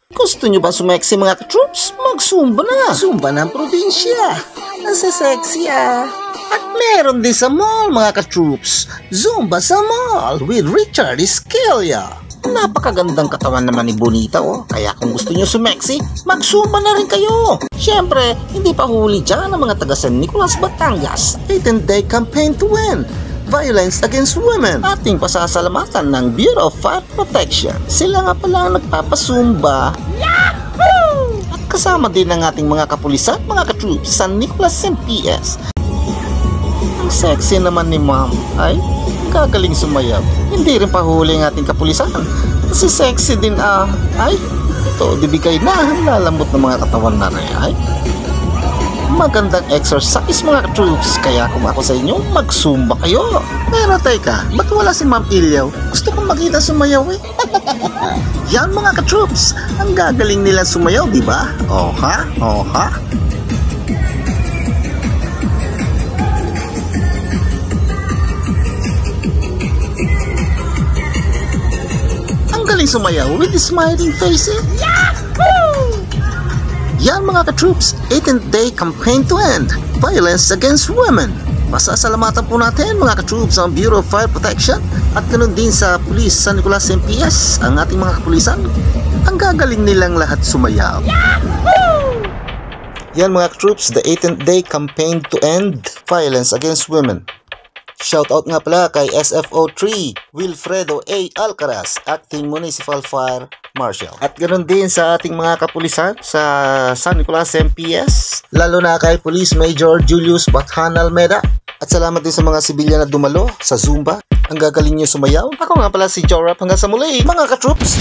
Gusto nyo ba sumeksi mga ka-troops? Mag-zumba na! Zumba ng probinsya! Nasa sexy ah! At meron din sa mall mga ka-troops! Zumba sa mall with Richard Esquella! Napakagandang katawan naman ni Bonita oh. Kaya kung gusto nyo sumeksi, mag-zumba na rin kayo! Siyempre, hindi pa huli dyan ang mga taga San Nicolas, Batangas. 18th Day Campaign to End Violence Against Women. Ating pasasalamatan ng Bureau of Fire Protection. Sila nga pala ang nagpapasumba. Yahoo! At kasama din ang ating mga kapulisan, mga ka-troops sa San Nicolas MPS. Ang sexy naman ni Ma'am. Ay, gagaling sumayaw. Hindi rin pahuli ang ating kapulisan. Kasi sexy din ay, ito, dibigay na. Lalambot ng mga katawan na rin. Ay, magandang exercise mga troops, kaya kung ako sa inyo, mag-zumba kayo. Pero teka, ba't wala si Ma'am Ilyaw? Gusto kong makita sumayaw eh. Yan mga ka-troops, ang gagaling nila sumayaw, di ba? Oh ha? Oh ha? Ang galing sumayaw with the smiling face eh. Yahoo! Yan mga ka-troops, 18th Day Campaign to End Violence Against Women. Pasasalamatan po natin mga ka-troops ang Bureau of Fire Protection at ganoon din sa Police San Nicolas MPS, ang ating mga kapulisan. Ang gagaling nilang lahat sumayaw. Yahoo! Yan mga ka-troops, the 18th Day Campaign to End Violence Against Women. Shoutout nga pala kay SFO3 Wilfredo A. Alcaraz, Acting Municipal Fire Marshal. At ganoon din sa ating mga kapulisan sa San Nicolas MPS, lalo na kay Police Major Julius Bathan Almeda. At salamat din sa mga sibilyan na dumalo sa Zumba. Ang gagaling nyo sumayaw. Ako nga pala si Jorap, hanggang sa muli mga ka-troops.